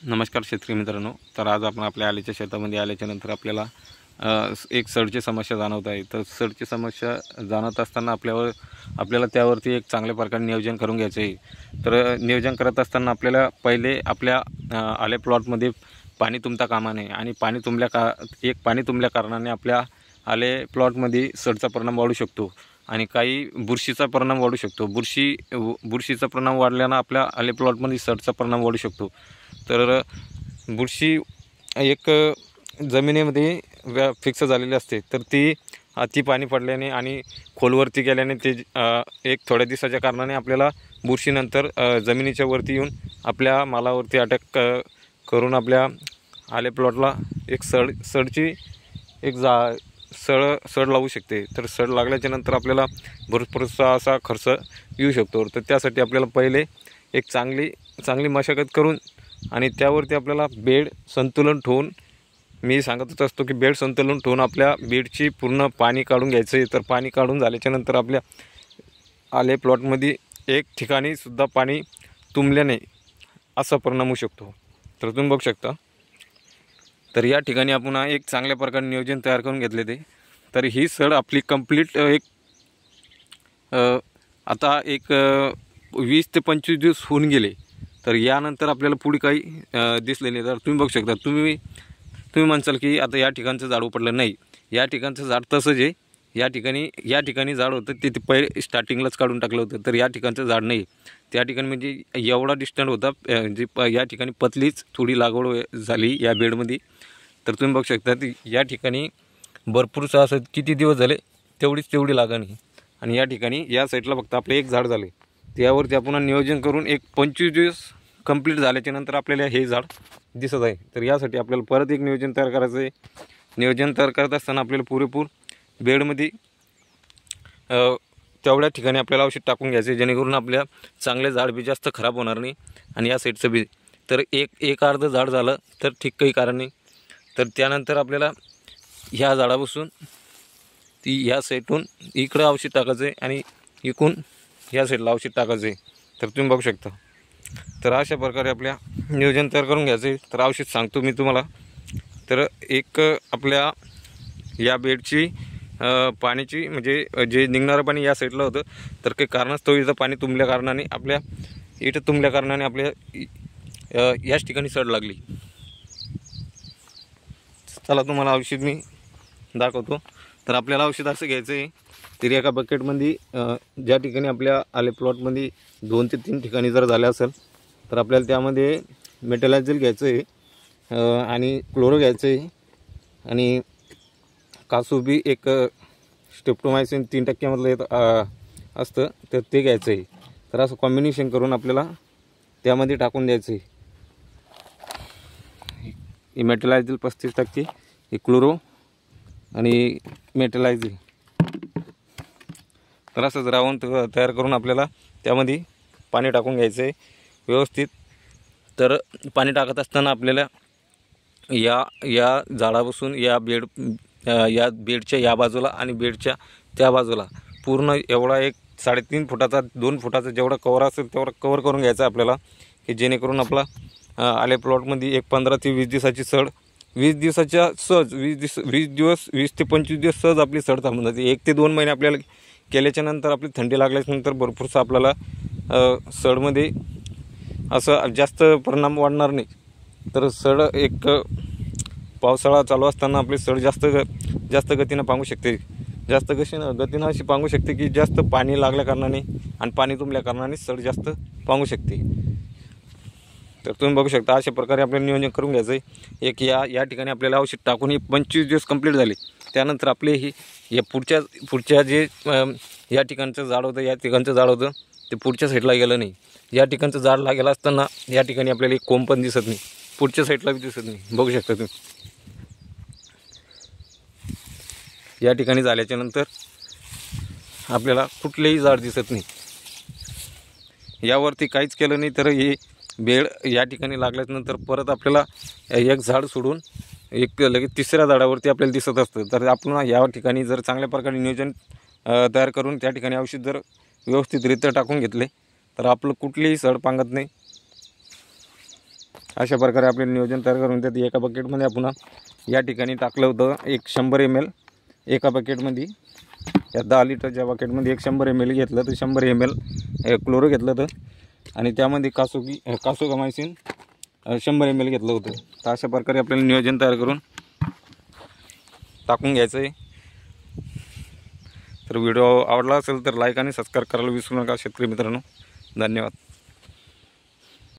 नमस्कार शेतकरी मित्रांनो। तर आज आपण आपल्या आल्याच्या शेतामध्ये आल्याच्यानंतर आपल्याला एक सडची समस्या जाणवत आहे। तर सडची समस्या जाणवत असताना आपल्याला त्यावरती एक चांगल्या प्रकारे नियोजन करून घ्यायचं आहे। तर नियोजन करत असताना आपल्याला पहिले आपल्या आले प्लॉटमध्ये पाणी तुंबता कामा नये आणि पाणी तुंबल्या कारणाने आपल्या आले प्लॉटमध्ये सडचा परिणाम वाढू शकतो आणि काही बुरशीचा परिणाम वाढू शकतो। बुरशीचा परिणाम वाढल्याने आपल्या आले प्लॉटमध्ये सडचा परिणाम वाढू शकतो। तर बुरशी एक जमिनीमध्ये फिक्स झालेली असते, तर ती अति पाणी पडल्याने आणि खोलवरती गेल्याने ते एक थोड्या दिवसाच्या कारणाने आपल्याला बुरशीनंतर जमिनीच्या वरती येऊन आपल्या मालावरती अटॅक करून आपल्या आले प्लॉटला एक सडची एक सड लावू शकते। तर सड लागल्याच्या नंतर आपल्याला भरपूरसा असा खर्च येऊ शकतो। तर त्यासाठी आपल्याला पहिले एक चांगली मशागत करून आणि त्यावरती आपल्याला बेड संतुलन ठेवून, मी सांगतच असतो की बेड संतुलन ठेवून आपल्या बेडची पूर्ण पाणी काढून घ्यायचं आहे। तर पाणी काढून झाल्याच्या नंतर आपल्या आले प्लॉटमध्ये एक ठिकाणी सुद्धा पाणी तुंबल्याने असा परिणाम होऊ शकतो। तर तुम्ही बघू शकता। तर या ठिकाणी आपण एक चांगल्या प्रकारे नियोजन तयार करून घेतले ते। तर ही सड आपली कंप्लीट आता 20 ते 25 दिवस होऊन गेले। तर यानंतर आपल्याला पुढे काही दिसले नाही। तर तुम्ही बघू शकता। तुम्ही म्हणसाल की आता या ठिकाणचं झाड उपटलं नाही, या ठिकाणचं झाड तसंच आहे। या ठिकाणी झाड होतं ते पहिले स्टार्टिंगलाच काढून टाकलं होतं। तर या ठिकाणचं झाड नाही, त्या ठिकाणी म्हणजे एवढा डिस्टन्स होता, या ठिकाणी पतलीच थोडी लागवड झाली या बेडमध्ये। तर तुम्ही बघू शकता की या ठिकाणी भरपूरसं असं किती दिवस झाले तेवढी लागण आहे आणि या ठिकाणी या साईडला फक्त आपलं एक झाड झाले। त्यावरती आपण नियोजन करून एक 25 दिवस कंप्लीट झाल्याच्या नंतर आपल्याला हे झाड दिसत आहे। तर यासाठी आपल्याला परत एक नियोजन तयार करायचं आहे। नियोजन तयार करत असताना आपल्याला पुरेपूर बेडमध्ये तेवढ्या ठिकाणी आपल्याला औषध टाकून घ्यायचं आहे, जेणेकरून आपल्या चांगले झाड बी जास्त खराब होणार नाही आणि या साईडचं बी। तर एक अर्ध झाड झालं तर ठीक, काही कारण नाही। तर त्यानंतर आपल्याला ह्या झाडापासून ती ह्या साईडून इकडं औषध टाकायचं आहे आणि इकडून ह्या साईडला औषध टाकायचं आहे। तर तुम्ही बघू शकता। तर अशा प्रकारे आपल्या नियोजन तयार करून घ्यायचं आहे। तर औषध सांगतो मी तुम्हाला। तर एक आपल्या या बेडची पाण्याची म्हणजे जे निघणारं पाणी या साईडला होतं, तर काही कारणास्तव इथं पाणी तुंबल्या कारणाने आपल्या याच ठिकाणी सड लागली। चला तुम्हाला औषध मी दाखवतो। तर आपल्याला औषध असं घ्यायचं आहे। तर एका बकेटमध्ये ज्या ठिकाणी आपल्या आले प्लॉटमध्ये 2 ते 3 ठिकाणी जर झाले असेल, तर आपल्याला त्यामध्ये मेटलायझल घ्यायचं आहे आणि क्लोरो घ्यायचं आहे आणि कासुबी एक स्ट्रेप्टोमायसिन 3% मधलं असतं, तर ते घ्यायचं आहे। तर असं कॉम्बिनेशन करून आपल्याला त्यामध्ये टाकून द्यायचं आहे। मेटलायझल 35%, हे क्लोरो आणि मेटलायझल। तर असंच रावण तयार करून आपल्याला त्यामध्ये पाणी टाकून घ्यायचं आहे व्यवस्थित। तर पाणी टाकत असताना आपल्याला या झाडापासून या बेडच्या या बाजूला आणि बेडच्या त्या बाजूला पूर्ण एवढा एक 3.5 फुटाचा 2 फुटाचा जेवढा कवर असेल तेवढा कवर करून घ्यायचा आपल्याला, की जेणेकरून आपला आले प्लॉटमध्ये एक 15 ते 20 दिवसाची सड, 20 दिवसाच्या सहज 20 ते 25 दिवस सहज आपली सड थांबून जाते। 1 ते 2 महिने आपल्याला केल्याच्या नंतर आपली थंडी लागल्याच्यानंतर भरपूरसं आपल्याला सडमध्ये असं जास्त परिणाम वाढणार नाही। तर सड एक पावसाळा चालू असताना आपली सड जास्त गतीनं पांगू शकते, जास्त गतीनं अशी पांगू शकते की जास्त पाणी लागल्या कारणाने आणि पाणी तुंबल्या कारणाने सड जास्त पांगू शकते। तर तुम्ही बघू शकता अशा प्रकारे आपल्याला नियोजन करून घ्यायचं आहे। एक या ठिकाणी आपल्याला औषध टाकून 25 दिवस कंप्लीट झाले। त्यानंतर आपले या पुढच्या जे या ठिकाणचं झाड होतं ते पुढच्या साईडला गेलं नाही। या ठिकाणचं झाड लागेलं असताना या ठिकाणी आपल्याला एक कोंब पण दिसत नाही, पुढच्या साईडला बी दिसत नाही। बघू शकता तुम्ही। या ठिकाणी झाल्याच्या नंतर आपल्याला कुठलेही झाड दिसत नाही, यावरती काहीच केलं नाही। तर हे बेड या ठिकाणी लागल्यानंतर परत आपल्याला एक झाड सोडून एक लगेच तिसऱ्या झाडावरती आपल्याला दिसत असतं। तर आपण या ठिकाणी जर चांगल्या प्रकारे नियोजन तयार करून त्या ठिकाणी औषध जर व्यवस्थितरित्या टाकून घेतले, तर आपलं कुठलीही सड पांगत नाही। अशा प्रकारे आपले नियोजन तयार करून त्यात एका बकेटमध्ये आपण या ठिकाणी टाकलं होतं एक 100 ml एका बकेटमध्ये। या 10 लिटरच्या बकेटमध्ये एक 100 ml घेतलं तर 100 ml क्लोरो घेतलं होतं आणि त्यामध्ये कासोगामायसिन 100 ml घेतलं होतं। तर अशा प्रकारे आपल्याला नियोजन तयार करून टाकून घ्यायचं आहे। तर व्हिडिओ आवडला असेल तर लाईक आणि सबस्क्राईब करायला विसरू नका शेतकरी मित्रांनो। धन्यवाद।